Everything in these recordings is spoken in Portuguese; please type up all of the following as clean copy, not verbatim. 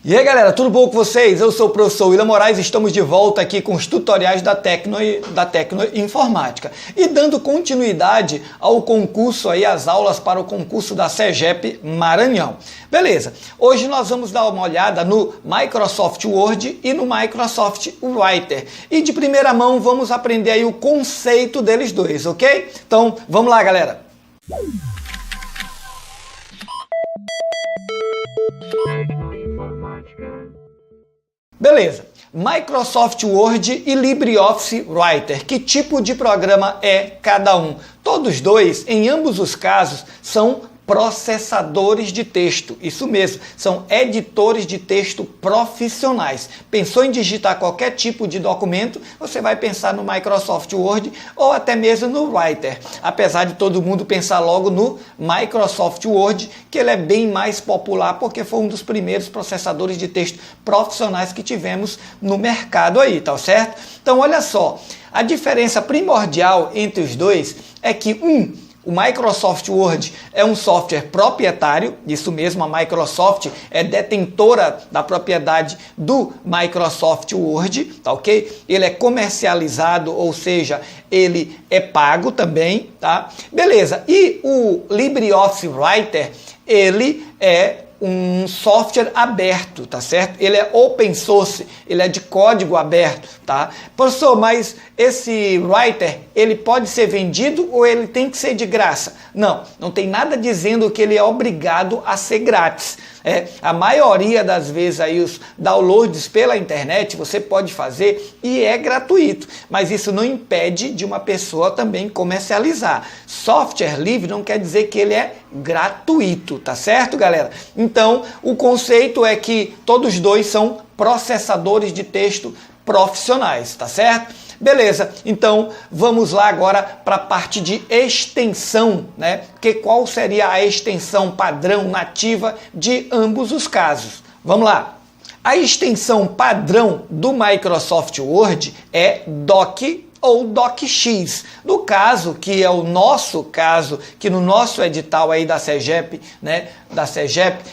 E aí galera, tudo bom com vocês? Eu sou o professor William Moraes e estamos de volta aqui com os tutoriais da Tecno Informática. E dando continuidade ao concurso aí, as aulas para o concurso da CEGEP Maranhão. Beleza, hoje nós vamos dar uma olhada no Microsoft Word e no Microsoft Writer. E de primeira mão vamos aprender aí o conceito deles dois, ok? Então vamos lá galera! Beleza, Microsoft Word e LibreOffice Writer, que tipo de programa é cada um? Todos dois, em ambos os casos, são processadores de texto, isso mesmo, são editores de texto profissionais. Pensou em digitar qualquer tipo de documento, você vai pensar no Microsoft Word ou até mesmo no Writer, apesar de todo mundo pensar logo no Microsoft Word, que ele é bem mais popular porque foi um dos primeiros processadores de texto profissionais que tivemos no mercado aí, tá certo? Então olha só, a diferença primordial entre os dois é que o Microsoft Word é um software proprietário, isso mesmo, a Microsoft é detentora da propriedade do Microsoft Word, tá ok? Ele é comercializado, ou seja, ele é pago também, tá? Beleza, e o LibreOffice Writer, ele é um software aberto, tá certo? Ele é open source, ele é de código aberto, tá? Professor, mas esse Writer, ele pode ser vendido ou ele tem que ser de graça? Não, não tem nada dizendo que ele é obrigado a ser grátis. A maioria das vezes aí os downloads pela internet você pode fazer e é gratuito, mas isso não impede de uma pessoa também comercializar. Software livre não quer dizer que ele é gratuito, tá certo, galera? Então, o conceito é que todos dois são processadores de texto profissionais, tá certo? Beleza, então vamos lá agora para a parte de extensão, né? Que qual seria a extensão padrão nativa de ambos os casos? Vamos lá. A extensão padrão do Microsoft Word é Doc ou DocX. No caso, que é o nosso caso, que no nosso edital aí da CEGEP, né,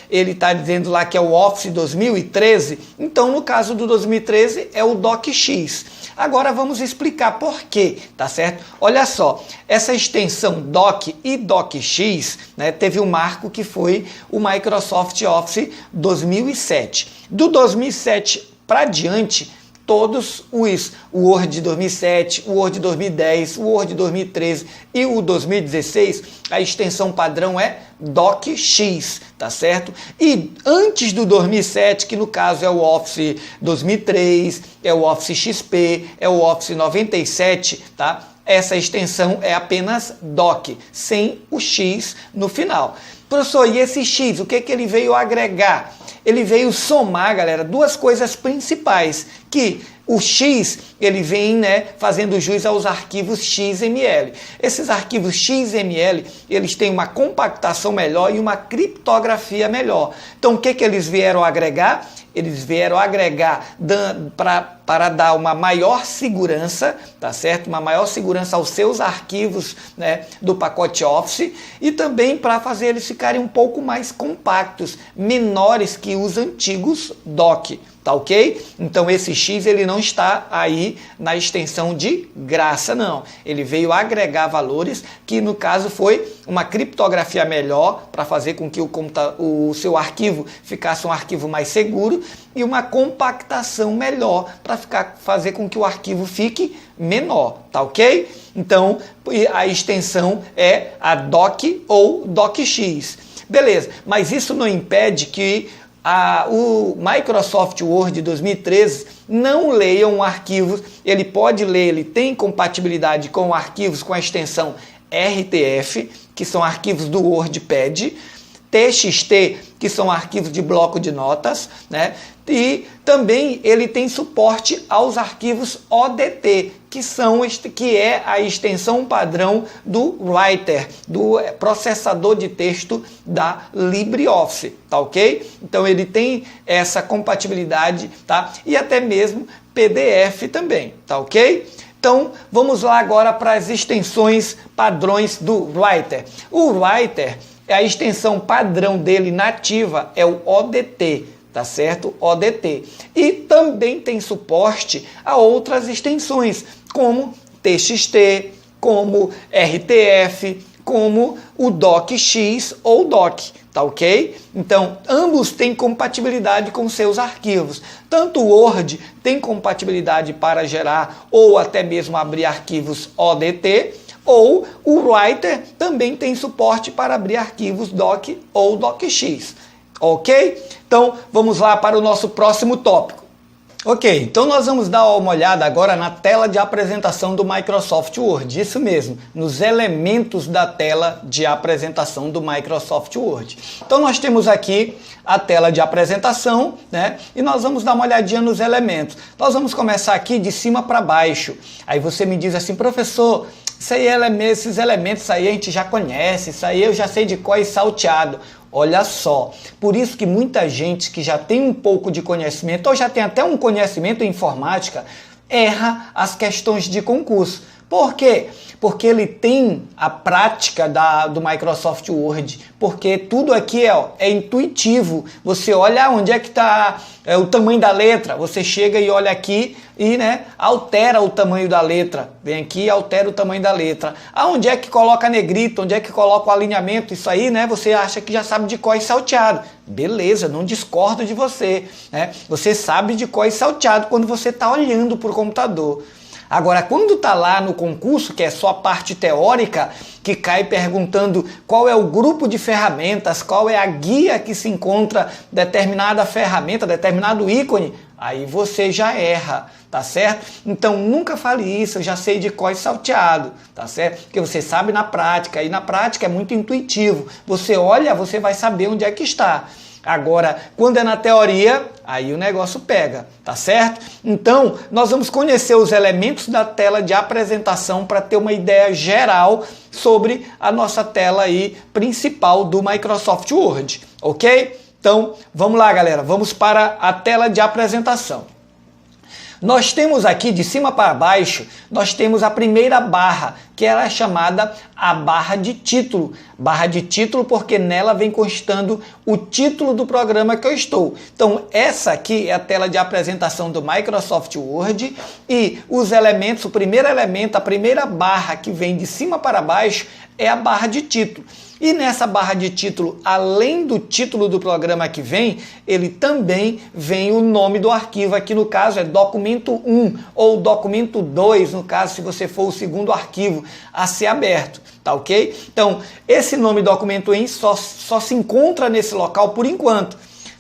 ele está dizendo lá que é o Office 2013, então no caso do 2013 é o DocX. Agora vamos explicar por quê, tá certo? Olha só, essa extensão Doc e DocX, né, teve um marco que foi o Microsoft Office 2007. Do 2007 para diante, todos os Word 2007, o Word 2010, o Word 2013 e o 2016, a extensão padrão é DocX, tá certo? E antes do 2007, que no caso é o Office 2003, é o Office XP, é o Office 97, tá? Essa extensão é apenas Doc, sem o X no final. Professor, e esse X, o que ele veio agregar? Ele veio somar, galera, duas coisas principais, que o X, ele vem, né, fazendo jus aos arquivos XML. Esses arquivos XML, eles têm uma compactação melhor e uma criptografia melhor. Então, o que eles vieram agregar? Eles vieram agregar para dar uma maior segurança, tá certo? Uma maior segurança aos seus arquivos, né, do pacote Office e também para fazer eles ficarem um pouco mais compactos, menores que os antigos Doc. Tá ok? Então esse X ele não está aí na extensão de graça, não. Ele veio agregar valores que no caso foi uma criptografia melhor para fazer com que o seu arquivo ficasse um arquivo mais seguro e uma compactação melhor para fazer com que o arquivo fique menor, tá ok? Então a extensão é a Doc ou DocX. Beleza, mas isso não impede que o Microsoft Word 2013 não leia um arquivo, ele pode ler, ele tem compatibilidade com arquivos com a extensão RTF, que são arquivos do WordPad, TXT, que são arquivos de bloco de notas, né? E também ele tem suporte aos arquivos ODT, que é a extensão padrão do Writer, do processador de texto da LibreOffice, tá ok? Então ele tem essa compatibilidade, tá? E até mesmo PDF também, tá ok? Então, vamos lá agora para as extensões padrões do Writer. O Writer, a extensão padrão dele nativa é o ODT, tá certo? ODT. E também tem suporte a outras extensões, como TXT, como RTF, como o DocX ou DOC, tá ok? Então, ambos têm compatibilidade com seus arquivos. Tanto o Word tem compatibilidade para gerar ou até mesmo abrir arquivos ODT, ou o Writer também tem suporte para abrir arquivos DOC ou DocX, ok? Então, vamos lá para o nosso próximo tópico. Ok, então nós vamos dar uma olhada agora na tela de apresentação do Microsoft Word, isso mesmo, nos elementos da tela de apresentação do Microsoft Word. Então nós temos aqui a tela de apresentação, né? E nós vamos dar uma olhadinha nos elementos. Nós vamos começar aqui de cima para baixo. Aí você me diz assim, professor, esses elementos aí a gente já conhece, isso aí eu já sei de cor e salteado. Olha só, por isso que muita gente que já tem um pouco de conhecimento, ou já tem até um conhecimento em informática, erra as questões de concurso. Por quê? Porque ele tem a prática do Microsoft Word, porque tudo aqui é intuitivo. Você olha onde é que está o tamanho da letra, você chega e olha aqui e altera o tamanho da letra. Vem aqui e altera o tamanho da letra. Aonde é que coloca negrito, onde é que coloca o alinhamento, isso aí, você acha que já sabe de cor e salteado. Beleza, não discordo de você. Você sabe de cor e salteado quando você está olhando para o computador. Agora, quando está lá no concurso, que é só a parte teórica, que cai perguntando qual é o grupo de ferramentas, qual é a guia que se encontra determinada ferramenta, determinado ícone, aí você já erra, tá certo? Então, nunca fale isso, eu já sei de cor e salteado, tá certo? Porque você sabe na prática, e na prática é muito intuitivo. Você olha, você vai saber onde é que está. Agora, quando é na teoria, aí o negócio pega, tá certo? Então, nós vamos conhecer os elementos da tela de apresentação para ter uma ideia geral sobre a nossa tela aí principal do Microsoft Word, ok? Então, vamos lá, galera, vamos para a tela de apresentação. Nós temos aqui, de cima para baixo, nós temos a primeira barra, que ela é chamada a barra de título. Barra de título porque nela vem constando o título do programa que eu estou. Então, essa aqui é a tela de apresentação do Microsoft Word e os elementos, o primeiro elemento, a primeira barra que vem de cima para baixo é a barra de título. E nessa barra de título, além do título do programa que vem, ele também vem o nome do arquivo. Aqui no caso é documento 1 ou documento 2, no caso se você for o segundo arquivo a ser aberto, tá ok? Então, esse nome documento 1 só se encontra nesse local por enquanto.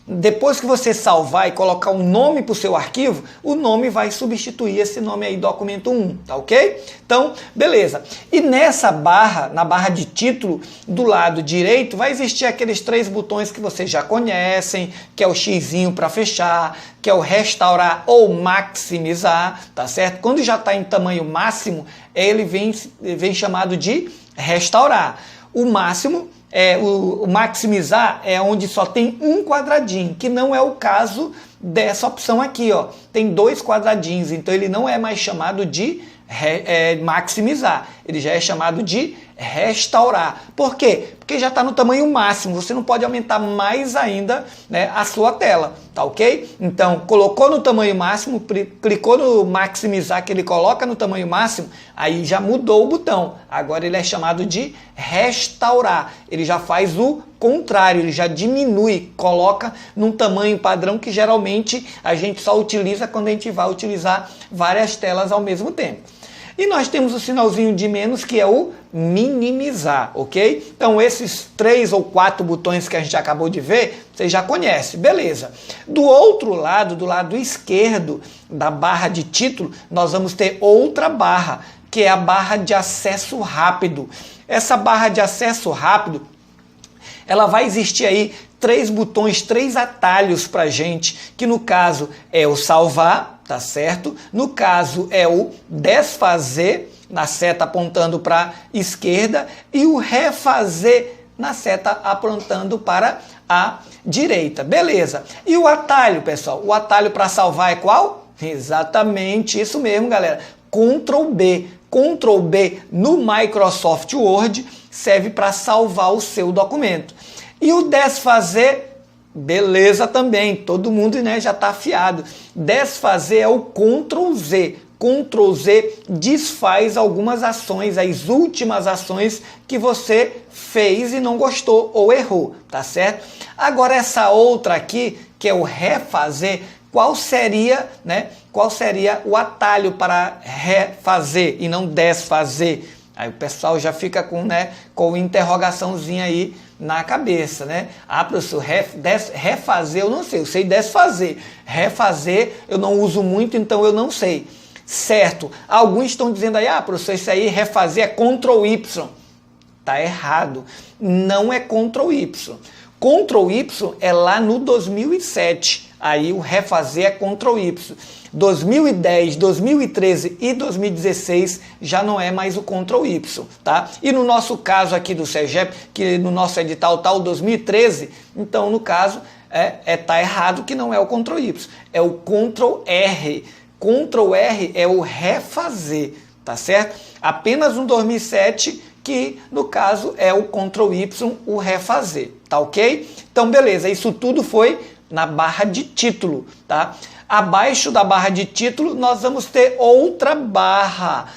Depois que você salvar e colocar um nome para o seu arquivo, o nome vai substituir esse nome aí, documento 1, tá ok? Então, beleza. E nessa barra, na barra de título, do lado direito, vai existir aqueles 3 botões que vocês já conhecem, que é o xizinho para fechar, que é o restaurar ou maximizar, tá certo? Quando já está em tamanho máximo, ele vem chamado de restaurar. O máximo o maximizar é onde só tem um quadradinho, que não é o caso dessa opção aqui, ó. Tem 2 quadradinhos, então ele não é mais chamado de maximizar, ele já é chamado de restaurar. Por quê? Porque já está no tamanho máximo, você não pode aumentar mais ainda a sua tela, tá ok? Então, colocou no tamanho máximo, clicou no maximizar, que ele coloca no tamanho máximo, aí já mudou o botão, agora ele é chamado de restaurar, ele já faz o contrário, ele já diminui, coloca num tamanho padrão que geralmente a gente só utiliza quando a gente vai utilizar várias telas ao mesmo tempo. E nós temos o sinalzinho de menos, que é o minimizar, ok? Então esses 3 ou 4 botões que a gente acabou de ver, você já conhece, beleza. Do outro lado, do lado esquerdo da barra de título, nós vamos ter outra barra, que é a barra de acesso rápido. Essa barra de acesso rápido, ela vai existir aí 3 botões, 3 atalhos pra gente, que no caso é o salvar, tá certo? No caso é o desfazer, na seta apontando para a esquerda, e o refazer na seta apontando para a direita. Beleza. E o atalho, pessoal? O atalho para salvar é qual? Exatamente isso mesmo, galera. Ctrl B. Ctrl B no Microsoft Word serve para salvar o seu documento. E o desfazer Beleza também, todo mundo, né, já está afiado. Desfazer é o Ctrl Z. Ctrl Z desfaz algumas ações, as últimas ações que você fez e não gostou ou errou, tá certo? Agora essa outra aqui, que é o refazer, qual seria, né? Qual seria o atalho para refazer e não desfazer? Aí o pessoal já fica com, né, com interrogaçãozinha aí na cabeça, né? Ah, professor, refazer eu não sei, eu sei desfazer. Refazer eu não uso muito, então eu não sei. Certo, alguns estão dizendo aí, ah, professor, isso aí refazer é Ctrl Y. Tá errado, não é Ctrl Y. Ctrl Y é lá no 2007, aí o refazer é Ctrl Y. 2010, 2013 e 2016 já não é mais o Ctrl Y, tá? E no nosso caso aqui do SEGEP, que no nosso edital tá o 2013, então no caso tá errado que não é o Ctrl Y, é o Ctrl R. Ctrl R é o refazer, tá certo? Apenas no 2007 que, no caso, é o Ctrl Y, o refazer, tá ok? Então, beleza, isso tudo foi na barra de título, tá? Abaixo da barra de título, nós vamos ter outra barra.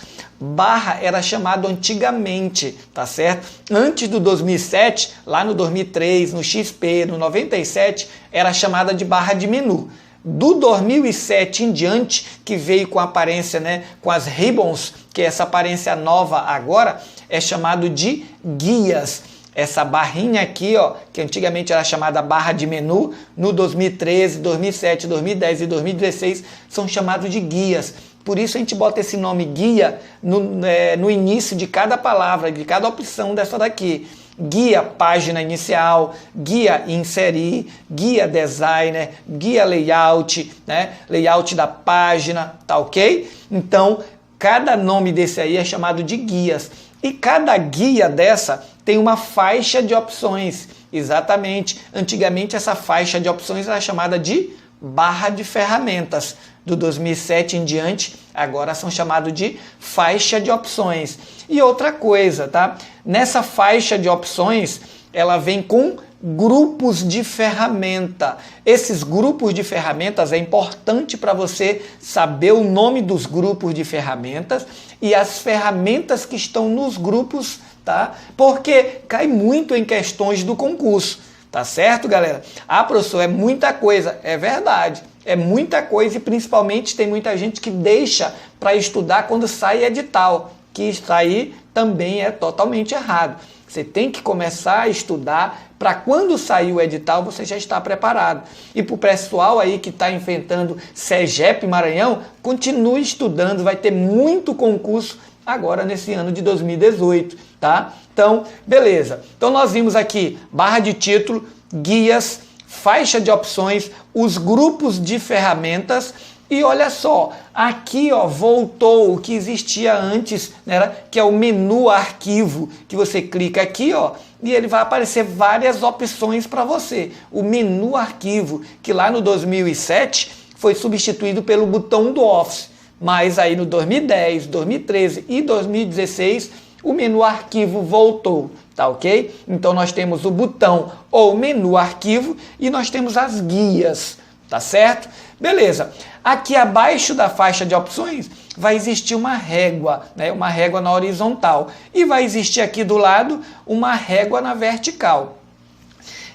Barra era chamado antigamente, tá certo? Antes do 2007, lá no 2003, no XP, no 97, era chamada de barra de menu. Do 2007 em diante, que veio com a aparência, né, com as ribbons, que é essa aparência nova agora, é chamado de guias. Essa barrinha aqui, ó, que antigamente era chamada barra de menu, no 2013, 2007, 2010 e 2016, são chamados de guias. Por isso a gente bota esse nome guia no início de cada palavra, de cada opção dessa daqui. Guia página inicial, guia inserir, guia designer, guia layout, né? Layout da página, tá ok? Então, cada nome desse aí é chamado de guias. E cada guia dessa tem uma faixa de opções. Exatamente. Antigamente essa faixa de opções era chamada de barra de ferramentas. Do 2007 em diante, agora são chamados de faixa de opções. E outra coisa, tá? Nessa faixa de opções, ela vem com grupos de ferramenta. Esses grupos de ferramentas é importante para você saber o nome dos grupos de ferramentas e as ferramentas que estão nos grupos, tá? Porque cai muito em questões do concurso. Tá certo, galera? Ah, professor, é muita coisa. É verdade. É muita coisa e principalmente tem muita gente que deixa para estudar quando sai edital, que isso aí também é totalmente errado. Você tem que começar a estudar para quando sair o edital você já está preparado. E para o pessoal aí que está enfrentando SEGEP Maranhão, continue estudando, vai ter muito concurso agora nesse ano de 2018, tá? Então, beleza. Então nós vimos aqui barra de título, guias, faixa de opções, os grupos de ferramentas e olha só, aqui ó, voltou o que existia antes, né, que é o menu arquivo, que você clica aqui ó, e ele vai aparecer várias opções para você. O menu arquivo, que lá no 2007 foi substituído pelo botão do Office, mas aí no 2010, 2013 e 2016 o menu arquivo voltou, tá ok? Então nós temos o botão ou menu arquivo e nós temos as guias, tá certo? Beleza. Aqui abaixo da faixa de opções vai existir uma régua, né? Uma régua na horizontal e vai existir aqui do lado uma régua na vertical.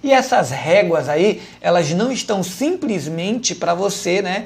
E essas réguas aí, elas não estão simplesmente para você, né,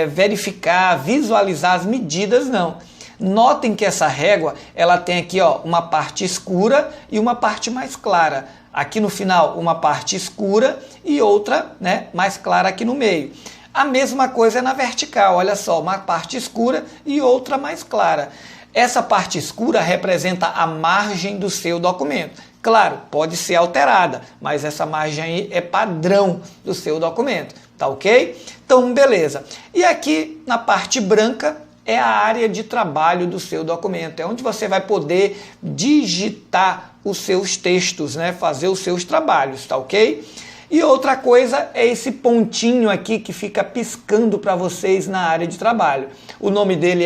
verificar, visualizar as medidas, não. Notem que essa régua, ela tem aqui ó, uma parte escura e uma parte mais clara. Aqui no final, uma parte escura e outra, né, mais clara aqui no meio. A mesma coisa é na vertical, olha só, uma parte escura e outra mais clara. Essa parte escura representa a margem do seu documento. Claro, pode ser alterada, mas essa margem aí é padrão do seu documento, tá ok? Então, beleza. E aqui na parte branca, é a área de trabalho do seu documento, é onde você vai poder digitar os seus textos, né? Fazer os seus trabalhos, tá ok? E outra coisa é esse pontinho aqui que fica piscando para vocês na área de trabalho. O nome dele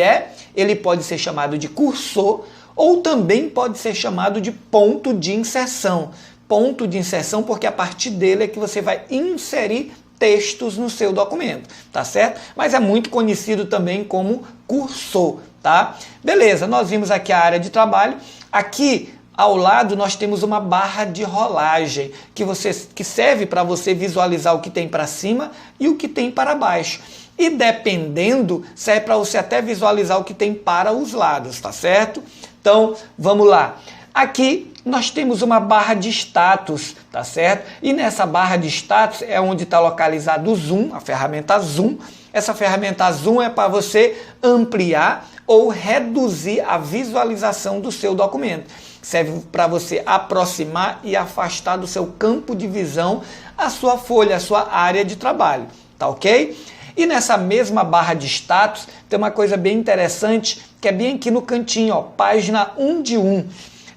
ele pode ser chamado de cursor ou também pode ser chamado de ponto de inserção. ponto de inserção, porque a partir dele é que você vai inserir textos no seu documento, tá certo? Mas é muito conhecido também como cursor, tá? Beleza, nós vimos aqui a área de trabalho. Aqui ao lado nós temos uma barra de rolagem que serve para você visualizar o que tem para cima e o que tem para baixo. E dependendo, serve para você até visualizar o que tem para os lados, tá certo? Então, vamos lá. Aqui nós temos uma barra de status, tá certo? E nessa barra de status é onde está localizado o zoom, a ferramenta zoom. Essa ferramenta zoom é para você ampliar ou reduzir a visualização do seu documento. Serve para você aproximar e afastar do seu campo de visão a sua folha, a sua área de trabalho, tá ok? E nessa mesma barra de status tem uma coisa bem interessante, que é bem aqui no cantinho, ó, página 1 de 1.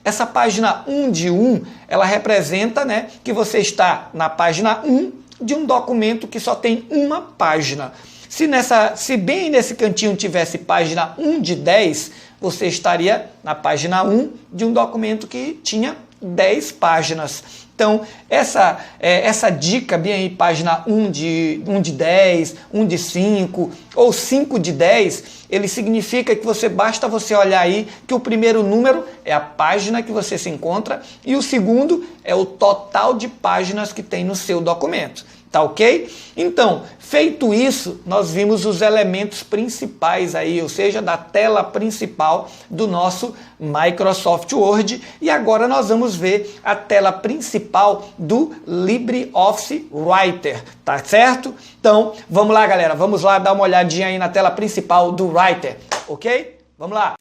Essa página 1 de 1, ela representa, né, que você está na página 1 de um documento que só tem uma página. Se bem nesse cantinho tivesse página 1 de 10, você estaria na página 1 de um documento que tinha 10 páginas. Então, essa dica, bem aí, página 1 de 10, 1 de 5 ou 5 de 10, ele significa que basta você olhar aí que o primeiro número é a página que você se encontra e o segundo é o total de páginas que tem no seu documento. Tá ok? Então, feito isso, nós vimos os elementos principais aí, ou seja, da tela principal do nosso Microsoft Word. E agora nós vamos ver a tela principal do LibreOffice Writer, tá certo? Então, vamos lá, galera, vamos lá dar uma olhadinha aí na tela principal do Writer, ok? Vamos lá!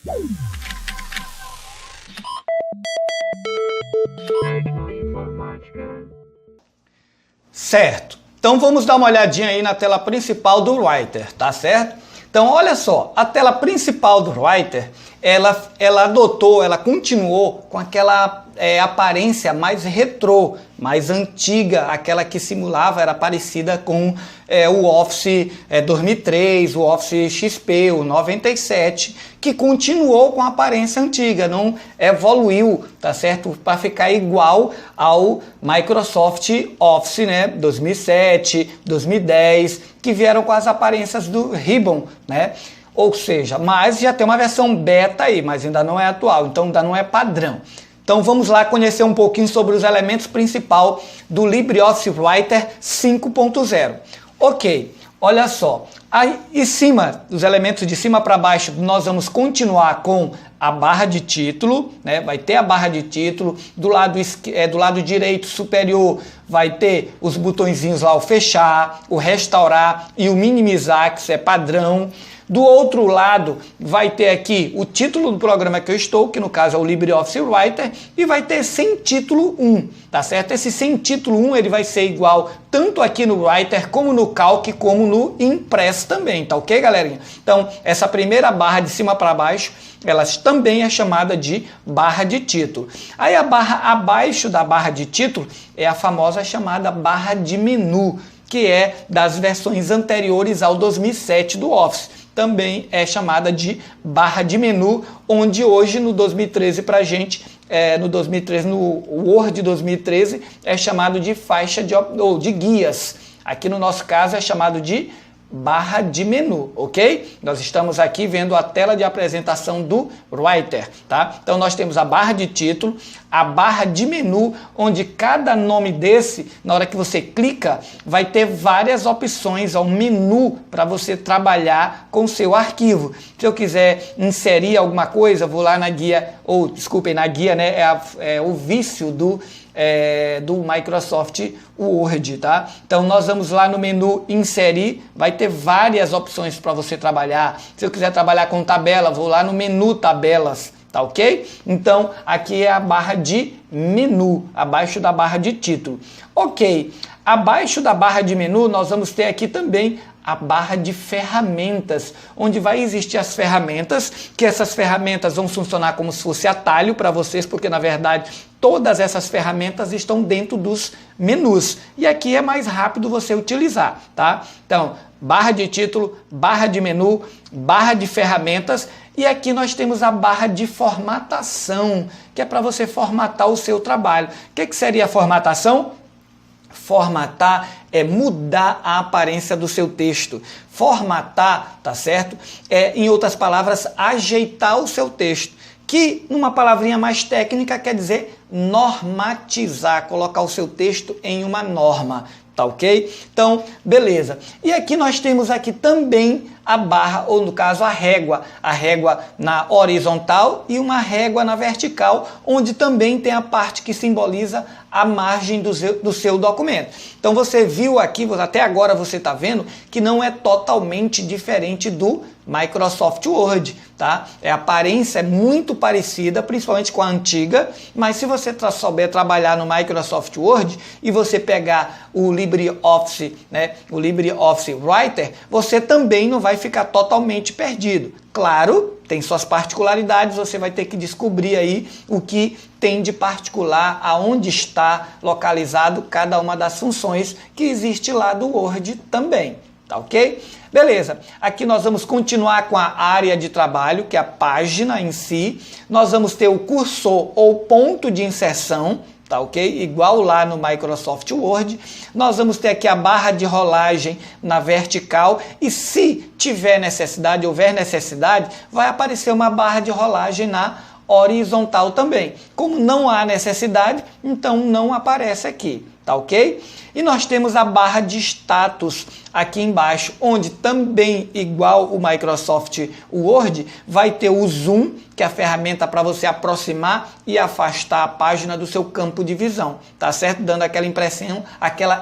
Certo, então vamos dar uma olhadinha aí na tela principal do Writer, tá certo? Então olha só, a tela principal do Writer, ela continuou com aquela aparência mais retrô, mais antiga, aquela que simulava, era parecida com o Office 2003, o Office XP, o 97, que continuou com a aparência antiga, não evoluiu, tá certo? Para ficar igual ao Microsoft Office, né? 2007, 2010, que vieram com as aparências do Ribbon, né? Ou seja, mas já tem uma versão beta aí, mas ainda não é atual, então ainda não é padrão. Então vamos lá conhecer um pouquinho sobre os elementos principais do LibreOffice Writer 5.0. Ok, olha só, aí em cima, dos elementos de cima para baixo, nós vamos continuar com a barra de título, né? Vai ter a barra de título, do lado direito superior vai ter os botõezinhos lá, o fechar, o restaurar e o minimizar, que isso é padrão. Do outro lado vai ter aqui o título do programa que eu estou, que no caso é o LibreOffice Writer, e vai ter sem título 1, tá certo? Esse sem título 1 ele vai ser igual tanto aqui no Writer, como no Calc, como no Impress também, tá ok, galerinha? Então, essa primeira barra de cima para baixo, ela também é chamada de barra de título. Aí a barra abaixo da barra de título é a famosa chamada barra de menu, que é das versões anteriores ao 2007 do Office. Também é chamada de barra de menu, onde hoje no 2013 para a gente, no Word 2013, é chamado de faixa de guias. Aqui no nosso caso é chamado de barra de menu, ok? Nós estamos aqui vendo a tela de apresentação do Writer, tá? Então nós temos a barra de título, a barra de menu, onde cada nome desse, na hora que você clica, vai ter várias opções, um menu para você trabalhar com o seu arquivo. Se eu quiser inserir alguma coisa, vou lá na guia, na guia, né? É o vício do Microsoft Word, tá? Então nós vamos lá no menu inserir, vai ter várias opções para você trabalhar. Se eu quiser trabalhar com tabela, vou lá no menu tabelas, tá ok? Então aqui é a barra de menu, abaixo da barra de título. Ok, Abaixo da barra de menu, nós vamos ter aqui também a barra de ferramentas, onde vai existir as ferramentas, que essas ferramentas vão funcionar como se fosse atalho para vocês, porque na verdade todas essas ferramentas estão dentro dos menus. E aqui é mais rápido você utilizar, tá? Então, barra de título, barra de menu, barra de ferramentas, e aqui nós temos a barra de formatação, que é para você formatar o seu trabalho. O que seria a formatação? Formatar é mudar a aparência do seu texto. Formatar, tá certo? É, em outras palavras, ajeitar o seu texto. Que, numa palavrinha mais técnica, quer dizer normatizar, colocar o seu texto em uma norma. Tá ok? Então, beleza. E aqui nós temos aqui também a barra, ou no caso a régua na horizontal e uma régua na vertical, onde também tem a parte que simboliza a margem do seu documento. Então você viu aqui, até agora você está vendo, que não é totalmente diferente do Microsoft Word, tá? A aparência é muito parecida, principalmente com a antiga, mas se você souber trabalhar no Microsoft Word e você pegar o LibreOffice, né, o LibreOffice Writer, você também não vai ficar totalmente perdido. Claro, tem suas particularidades, você vai ter que descobrir aí o que tem de particular, aonde está localizado cada uma das funções que existe lá do Word também, tá ok? Beleza, aqui nós vamos continuar com a área de trabalho, que é a página em si. Nós vamos ter o cursor ou ponto de inserção, tá ok? Igual lá no Microsoft Word. Nós vamos ter aqui a barra de rolagem na vertical e se tiver necessidade, houver necessidade, vai aparecer uma barra de rolagem na horizontal também. Como não há necessidade, então não aparece aqui, tá ok? E nós temos a barra de status aqui embaixo, onde também, igual o Microsoft Word, vai ter o zoom, que é a ferramenta para você aproximar e afastar a página do seu campo de visão, tá certo? Dando aquela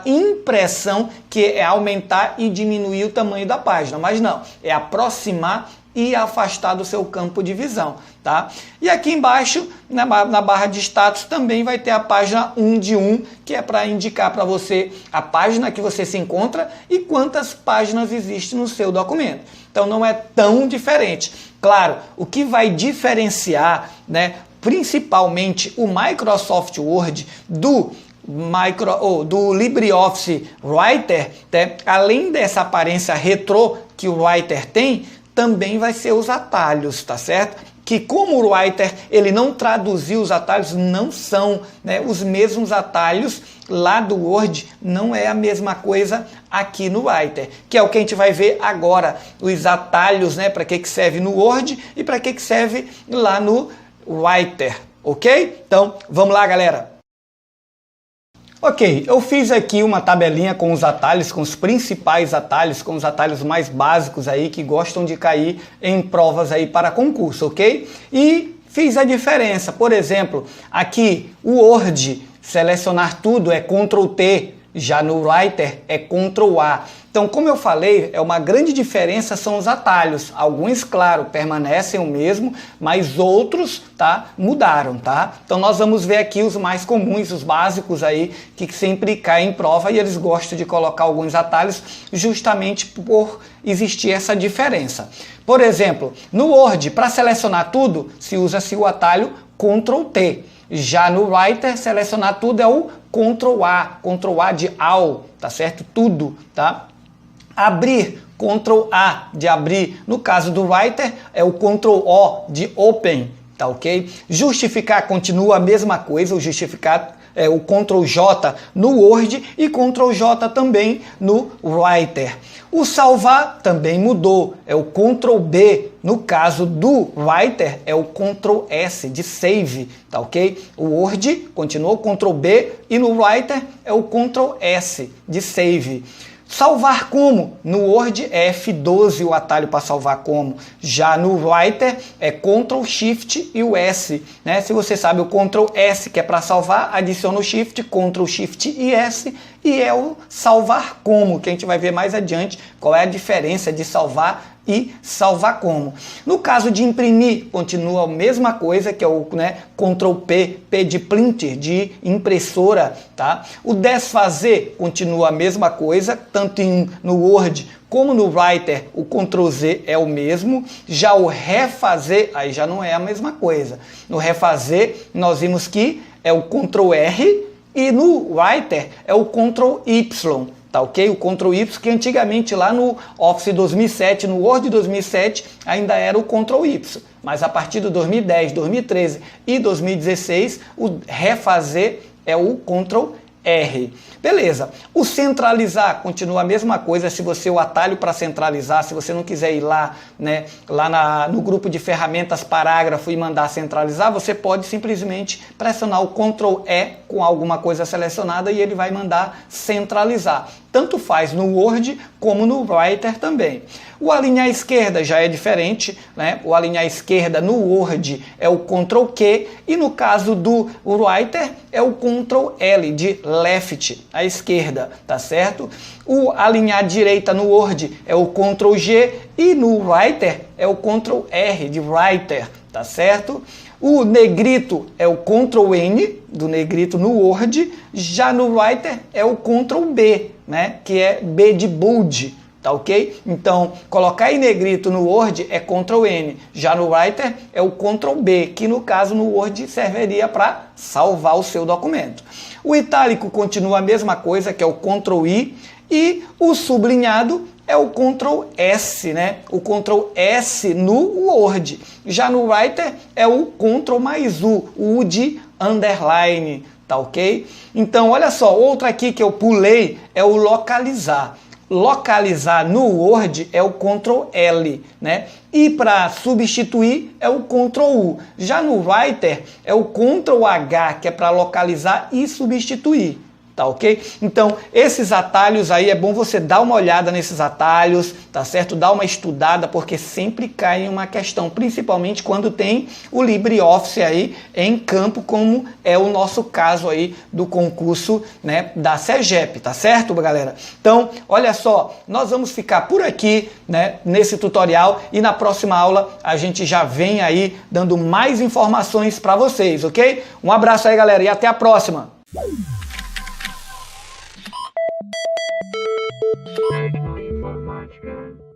impressão que é aumentar e diminuir o tamanho da página, mas não, é aproximar e afastar do seu campo de visão, tá? E aqui embaixo, na barra de status, também vai ter a página 1 de 1, que é para indicar para você a página que você se encontra e quantas páginas existem no seu documento. Então não é tão diferente. Claro, o que vai diferenciar, né, principalmente o Microsoft Word do LibreOffice Writer, né, além dessa aparência retrô que o Writer tem, também vai ser os atalhos, tá certo? Que como o Writer ele não traduziu os atalhos, não são, né, os mesmos atalhos lá do Word, não é a mesma coisa aqui no Writer, que é o que a gente vai ver agora, os atalhos, né, para que serve no Word e para que serve lá no Writer, ok? Então, vamos lá, galera. Ok, eu fiz aqui uma tabelinha com os atalhos, com os principais atalhos, com os atalhos mais básicos aí que gostam de cair em provas aí para concurso, ok? E fiz a diferença, por exemplo, aqui o Word, selecionar tudo é Ctrl T, já no Writer é Ctrl A. Então, como eu falei, uma grande diferença são os atalhos. Alguns, claro, permanecem o mesmo, mas outros, tá, mudaram, tá? Então, nós vamos ver aqui os mais comuns, os básicos aí, que sempre caem em prova e eles gostam de colocar alguns atalhos justamente por existir essa diferença. Por exemplo, no Word, para selecionar tudo, se usa-se o atalho Ctrl T. Já no Writer, selecionar tudo é o Ctrl A de All, tá certo? Tudo, tá? Abrir, Ctrl A de abrir. No caso do Writer, é o Ctrl O de Open, tá ok? Justificar continua a mesma coisa, o justificar é o Ctrl J no Word e Ctrl J também no Writer. O salvar também mudou, é o Ctrl B. No caso do Writer, é o Ctrl S de Save, tá ok? O Word continuou Ctrl B e no Writer é o Ctrl S de Save. Salvar como? No Word é F12 o atalho para salvar como. Já no Writer é Ctrl Shift e o S, né? Se você sabe o Ctrl S que é para salvar, adiciona o Shift, Ctrl Shift e S e é o salvar como, que a gente vai ver mais adiante qual é a diferença de salvar e salvar como. No caso de imprimir, continua a mesma coisa, que é o Ctrl P, P de printer, de impressora, tá? O desfazer continua a mesma coisa, tanto no Word como no Writer, o Ctrl Z é o mesmo. Já o refazer, aí já não é a mesma coisa. No refazer, nós vimos que é o Ctrl R, e no Writer é o Ctrl Y, tá ok? O Ctrl Y, que antigamente lá no Office 2007, no Word 2007, ainda era o Ctrl Y. Mas a partir do 2010, 2013 e 2016, o refazer é o Ctrl R. Beleza. O centralizar continua a mesma coisa. Se você o atalho para centralizar, se você não quiser ir lá, no grupo de ferramentas parágrafo e mandar centralizar, você pode simplesmente pressionar o Ctrl E com alguma coisa selecionada e ele vai mandar centralizar. Tanto faz no Word como no Writer também. O alinhar à esquerda já é diferente, né? O alinhar à esquerda no Word é o Ctrl Q e no caso do Writer é o Ctrl L de left, à esquerda, tá certo? O alinhar à direita no Word é o Ctrl G e no Writer é o Ctrl R de writer, tá certo? O negrito é o Ctrl N do negrito no Word, já no Writer é o Ctrl B, né? Que é B de bold, tá ok? Então, colocar em negrito no Word é Ctrl N, já no Writer é o Ctrl B, que no caso no Word serviria para salvar o seu documento. O itálico continua a mesma coisa, que é o Ctrl I, e o sublinhado é o Ctrl S, né? O Ctrl S no Word. Já no Writer é o Ctrl mais U, o U de underline, tá ok? Então, olha só, outra aqui que eu pulei é o localizar. Localizar no Word é o Ctrl L, né? E para substituir é o Ctrl U. Já no Writer é o Ctrl H, que é para localizar e substituir. Tá ok? Então, esses atalhos aí, é bom você dar uma olhada nesses atalhos, tá certo? Dar uma estudada, porque sempre cai em uma questão, principalmente quando tem o LibreOffice aí em campo, como é o nosso caso aí do concurso, né, da CEGEP, tá certo, galera? Então, olha só, nós vamos ficar por aqui, né, nesse tutorial, e na próxima aula a gente já vem aí dando mais informações para vocês, ok? Um abraço aí, galera, e até a próxima! Thank you very much.